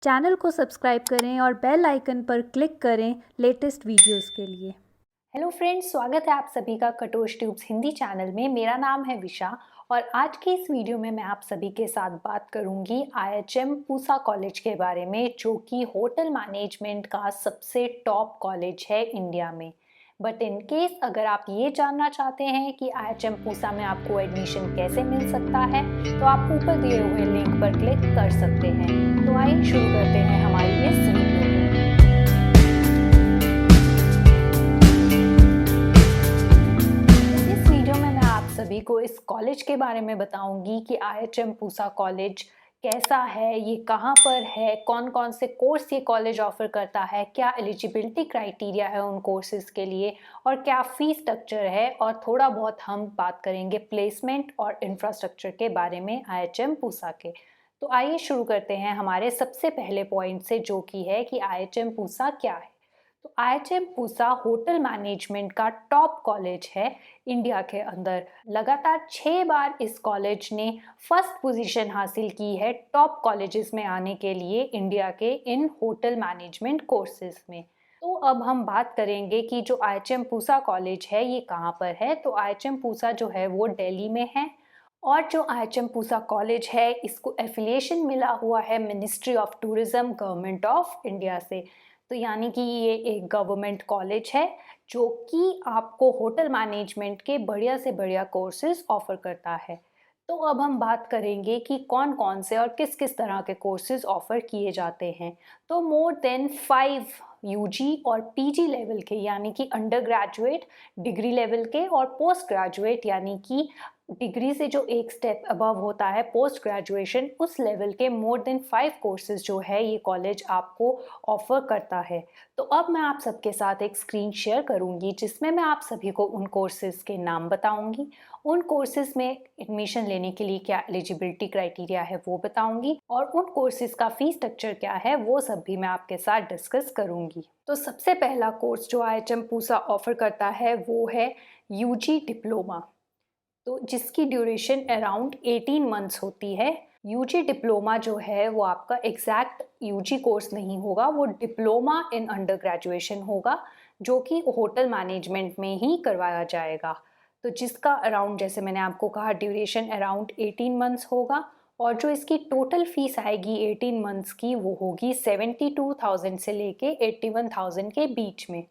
Channel को subscribe करें और बेल आइकन पर क्लिक करें लेटेस्ट वीडियोस के लिए। हेलो फ्रेंड्स, स्वागत है आप सभी का कटोश ट्यूब्स हिंदी चैनल में। मेरा नाम है विशा और आज की इस वीडियो में मैं आप सभी के साथ बात करूंगी IHM पूसा कॉलेज के बारे में, जो कि होटल मैनेजमेंट का सबसे टॉप कॉलेज है इंडिया में। बट इन केस अगर आप ये जानना चाहते हैं कि IHM पूसा में आपको एडमिशन कैसे मिल सकता है, तो आप ऊपर दिए हुए लिंक पर क्लिक कर सकते हैं। तो आइए शुरू करते हैं हमारी इस वीडियो। सभी को इस कॉलेज के बारे में बताऊंगी कि IHM पूसा कॉलेज कैसा है, ये कहाँ पर है, कौन कौन से कोर्स ये कॉलेज ऑफर करता है, क्या एलिजिबिलिटी क्राइटेरिया है उन कोर्सेज के लिए और क्या फीस स्ट्रक्चर है, और थोड़ा बहुत हम बात करेंगे प्लेसमेंट और इंफ्रास्ट्रक्चर के बारे में IHM पूसा के। तो आइए शुरू करते हैं हमारे सबसे पहले पॉइंट से, जो कि है कि IHM पूसा क्या है। तो IHM पूसा होटल मैनेजमेंट का टॉप कॉलेज है इंडिया के अंदर। लगातार 6 बार इस कॉलेज ने फर्स्ट पोजीशन हासिल की है टॉप कॉलेजेस में आने के लिए इंडिया के इन होटल मैनेजमेंट कोर्सेज में। तो अब हम बात करेंगे कि जो IHM पूसा कॉलेज है ये कहाँ पर है। तो IHM पूसा जो है वो दिल्ली में है, और जो IHM पूसा कॉलेज है इसको एफिलिएशन मिला हुआ है ministry of tourism government of India से। तो यानी कि ये एक गवर्नमेंट कॉलेज है जो कि आपको होटल मैनेजमेंट के बढ़िया से बढ़िया कोर्सेज ऑफर करता है। तो अब हम बात करेंगे कि कौन कौन से और किस किस तरह के कोर्सेज ऑफर किए जाते हैं। तो मोर देन 5 UG और PG लेवल के, यानी कि अंडर ग्रेजुएट डिग्री लेवल के, और पोस्ट ग्रेजुएट यानी कि डिग्री से जो एक स्टेप अबव होता है पोस्ट ग्रेजुएशन, उस लेवल के मोर देन 5 कोर्सेज जो है ये कॉलेज आपको ऑफर करता है। तो अब मैं आप सबके साथ एक स्क्रीन शेयर करूंगी जिसमें मैं आप सभी को उन कोर्सेज के नाम बताऊंगी, उन कोर्सेज में एडमिशन लेने के लिए क्या एलिजिबिलिटी क्राइटेरिया है वो बताऊंगी, और उन कोर्सेज का फीस स्ट्रक्चर क्या है वो सब भी मैं आपके साथ डिस्कस करूंगी। तो सबसे पहला कोर्स जो IHM पूसा ऑफर करता है वो है UG डिप्लोमा, तो जिसकी ड्यूरेशन अराउंड 18 मंथ्स होती है। UG डिप्लोमा जो है वो आपका एग्जैक्ट UG कोर्स नहीं होगा, वो डिप्लोमा इन अंडर ग्रेजुएशन होगा, जो कि होटल मैनेजमेंट में ही करवाया जाएगा। तो जिसका अराउंड, जैसे मैंने आपको कहा, ड्यूरेशन अराउंड 18 मंथ्स होगा, और जो इसकी टोटल फीस आएगी 18 मंथ्स की वो होगी 72,000 से लेके 81,000 के बीच में।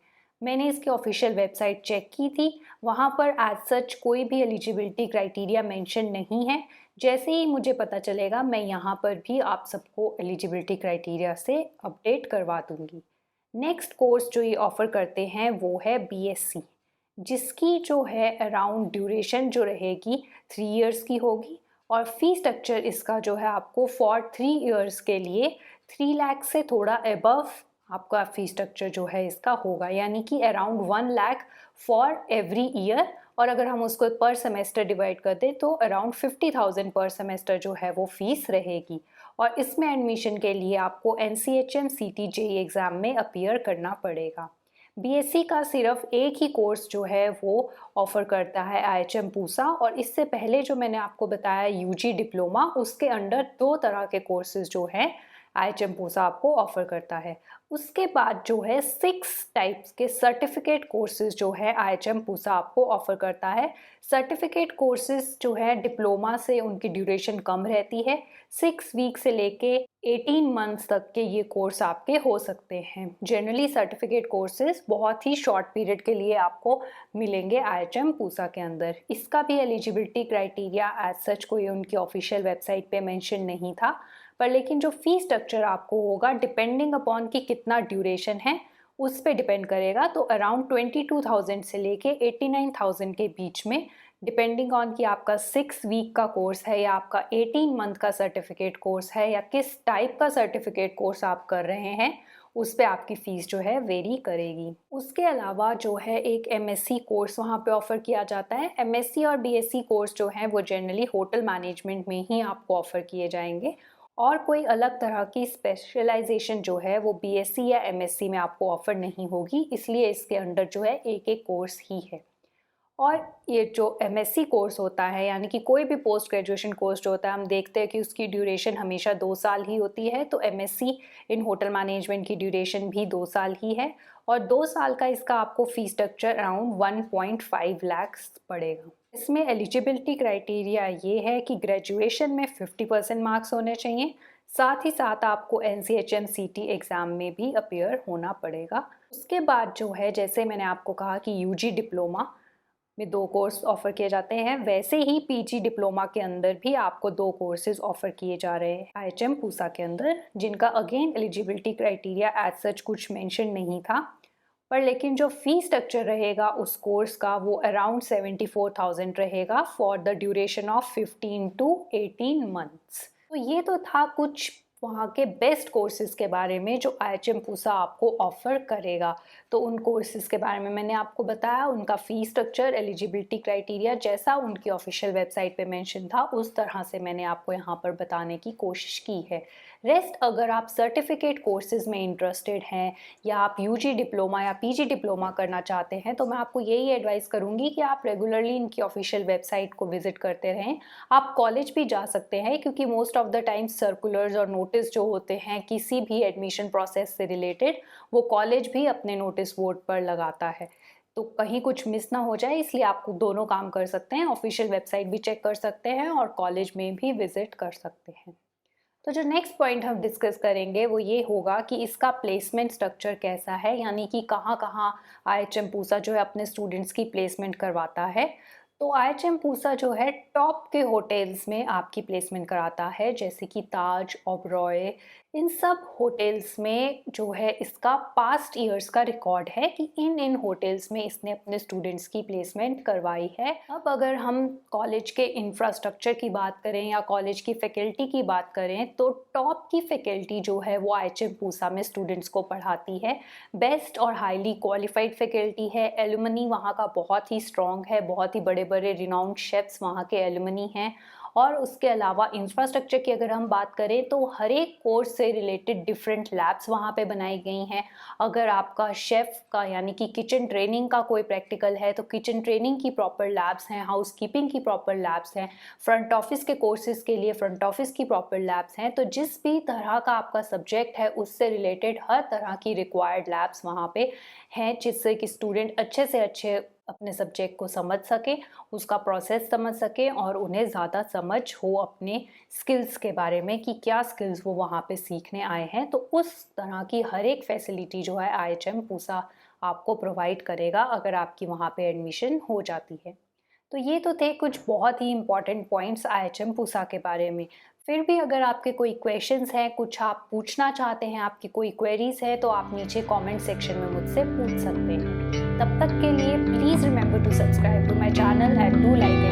मैंने इसकी ऑफिशियल वेबसाइट चेक की थी, वहाँ पर एज सच कोई भी एलिजिबिलिटी क्राइटेरिया मेंशन नहीं है। जैसे ही मुझे पता चलेगा मैं यहाँ पर भी आप सबको एलिजिबिलिटी क्राइटेरिया से अपडेट करवा दूँगी। नेक्स्ट कोर्स जो ये ऑफ़र करते हैं वो है BSc, जिसकी जो है अराउंड ड्यूरेशन जो रहेगी 3 इयर्स की होगी, और फी स्ट्रक्चर इसका जो है आपको फॉर 3 इयर्स के लिए 3 लाख से थोड़ा अबव आपका फी स्ट्रक्चर जो है इसका होगा, यानी कि around 1 lakh for every year. और अगर हम उसको पर सेमेस्टर डिवाइड कर दें तो अराउंड 50,000 पर सेमेस्टर जो है वो फीस रहेगी। और इसमें एडमिशन के लिए आपको NCHM CT JEE एग्ज़ाम में अपीयर करना पड़ेगा। BSc का सिर्फ एक ही कोर्स जो है वो ऑफ़र करता है IHM पूसा, और इससे पहले जो मैंने आपको बताया UG डिप्लोमा, उसके अंडर 2 तरह के कोर्सेज जो हैं IHM पूसा आपको ऑफ़र करता है। उसके बाद जो है 6 टाइप्स के सर्टिफिकेट कोर्सेज जो है IHM पूसा आपको ऑफ़र करता है। सर्टिफिकेट कोर्सेज जो है डिप्लोमा से उनकी ड्यूरेशन कम रहती है, 6 वीक से लेके 18 मंथ्स तक के ये कोर्स आपके हो सकते हैं। जनरली सर्टिफिकेट कोर्सेज बहुत ही शॉर्ट पीरियड के लिए आपको मिलेंगे IHM पूसा के अंदर। इसका भी एलिजिबिलिटी क्राइटेरिया एज सच कोई उनकी ऑफिशियल वेबसाइट पे मेंशन नहीं था, पर लेकिन जो फी स्ट्रक्चर आपको होगा डिपेंडिंग अपॉन कि कितना ड्यूरेशन है उस पे डिपेंड करेगा। तो अराउंड 22,000 से लेके 89,000 के बीच में, डिपेंडिंग ऑन कि आपका 6 वीक का कोर्स है या आपका 18 मंथ का सर्टिफिकेट कोर्स है या किस टाइप का सर्टिफिकेट कोर्स आप कर रहे हैं, उस पे आपकी फ़ीस जो है वेरी करेगी। उसके अलावा जो है एक MSc कोर्स वहाँ पे ऑफ़र किया जाता है। MSc और BSc कोर्स जो हैं वो जनरली होटल मैनेजमेंट में ही आपको ऑफ़र किए जाएंगे, और कोई अलग तरह की स्पेशलाइजेशन जो है वो BSc या MSc में आपको ऑफ़र नहीं होगी, इसलिए इसके अंडर जो है एक एक कोर्स ही है। और ये जो एमएससी कोर्स होता है, यानी कि कोई भी पोस्ट ग्रेजुएशन कोर्स जो होता है, हम देखते हैं कि उसकी ड्यूरेशन हमेशा 2 साल ही होती है। तो एमएससी इन होटल मैनेजमेंट की ड्यूरेशन भी 2 साल ही है और 2 साल का इसका आपको फीस स्ट्रक्चर अराउंड 1.5 लाख पड़ेगा। इसमें एलिजिबिलिटी क्राइटेरिया ये है कि ग्रेजुएशन में 50% मार्क्स होने चाहिए, साथ ही साथ आपको NCHM-CT एग्ज़ाम में भी अपीयर होना पड़ेगा। उसके बाद जो है, जैसे मैंने आपको कहा कि यूजी डिप्लोमा में 2 कोर्स ऑफ़र किए जाते हैं, वैसे ही पीजी डिप्लोमा के अंदर भी आपको 2 कोर्सेज़ ऑफ़र किए जा रहे हैं IHM पूसा के अंदर, जिनका again eligibility criteria as such कुछ मेंशन नहीं था, पर लेकिन जो फ़ी स्ट्रक्चर रहेगा उस कोर्स का वो अराउंड 74,000 रहेगा for the duration of 15 to 18 months. तो ये तो था कुछ वहाँ के बेस्ट कोर्सेज़ के बारे में जो IHM पूसा आपको ऑफ़र करेगा। तो उन कोर्सेज़ के बारे में मैंने आपको बताया, उनका फ़ी स्ट्रक्चर, एलिजिबिलिटी क्राइटेरिया जैसा उनकी ऑफिशियल वेबसाइट पे मेंशन था उस तरह से मैंने आपको यहाँ पर बताने की कोशिश की है। रेस्ट अगर आप सर्टिफिकेट कोर्सेज़ में इंटरेस्टेड हैं या आप यूजी डिप्लोमा या पीजी डिप्लोमा करना चाहते हैं, तो मैं आपको यही एडवाइस करूँगी कि आप रेगुलरली इनकी ऑफिशियल वेबसाइट को विज़िट करते रहें। आप कॉलेज भी जा सकते हैं, क्योंकि most of the time circulars और नोटिस जो होते हैं किसी भी एडमिशन प्रोसेस से रिलेटेड, वो कॉलेज भी अपने नोटिस बोर्ड पर लगाता है। तो कहीं कुछ मिस ना हो जाए, इसलिए आप दोनों काम कर सकते हैं, ऑफिशियल वेबसाइट भी चेक कर सकते हैं और कॉलेज में भी विज़िट कर सकते हैं। तो जो नेक्स्ट पॉइंट हम डिस्कस करेंगे वो ये होगा कि इसका प्लेसमेंट स्ट्रक्चर कैसा है, यानी कि कहाँ कहाँ IHM पूसा जो है अपने स्टूडेंट्स की प्लेसमेंट करवाता है। तो IHM पूसा जो है टॉप के होटल्स में आपकी प्लेसमेंट कराता है, जैसे कि ताज, ओबरॉय, इन सब होटल्स में जो है इसका पास्ट ईयर्स का रिकॉर्ड है कि इन होटल्स में इसने अपने स्टूडेंट्स की प्लेसमेंट करवाई है। अब अगर हम कॉलेज के इंफ्रास्ट्रक्चर की बात करें या कॉलेज की फैकल्टी की बात करें, तो टॉप की फैकल्टी जो है वो IHM पूसा में स्टूडेंट्स को पढ़ाती है। बेस्ट और हाईली क्वालिफाइड फैकल्टी है। एलुमनी वहाँ का बहुत ही स्ट्रॉन्ग है, बहुत ही बड़े बड़े रिनाउंड शेफ्स वहाँ के एलुमनी हैं। और उसके अलावा इंफ्रास्ट्रक्चर की अगर हम बात करें तो हर एक कोर्स से रिलेटेड डिफरेंट लैब्स वहाँ पे बनाई गई हैं। अगर आपका शेफ़ का यानी कि किचन ट्रेनिंग का कोई प्रैक्टिकल है तो किचन ट्रेनिंग की प्रॉपर लैब्स हैं, हाउस कीपिंग की प्रॉपर लैब्स हैं, फ्रंट ऑफिस के कोर्सेज़ के लिए फ्रंट ऑफिस की प्रॉपर लैब्स हैं। तो जिस भी तरह का आपका सब्जेक्ट है उससे रिलेटेड हर तरह की रिक्वायर्ड लैब्स वहाँ पे हैं, जिससे कि स्टूडेंट अच्छे से अच्छे अपने सब्जेक्ट को समझ सके, उसका प्रोसेस समझ सके और उन्हें ज़्यादा समझ हो अपने स्किल्स के बारे में कि क्या स्किल्स वो वहाँ पे सीखने आए हैं। तो उस तरह की हर एक फैसिलिटी जो है IHM पूसा आपको प्रोवाइड करेगा अगर आपकी वहाँ पे एडमिशन हो जाती है। तो ये तो थे कुछ बहुत ही इम्पॉर्टेंट पॉइंट्स IHM पूसा के बारे में। फिर भी अगर आपके कोई क्वेश्चंस हैं, कुछ आप पूछना चाहते हैं, आपकी कोई क्वेरीज है, तो आप नीचे कमेंट सेक्शन में मुझसे पूछ सकते हैं। तब तक के लिए please remember to subscribe to my channel and do like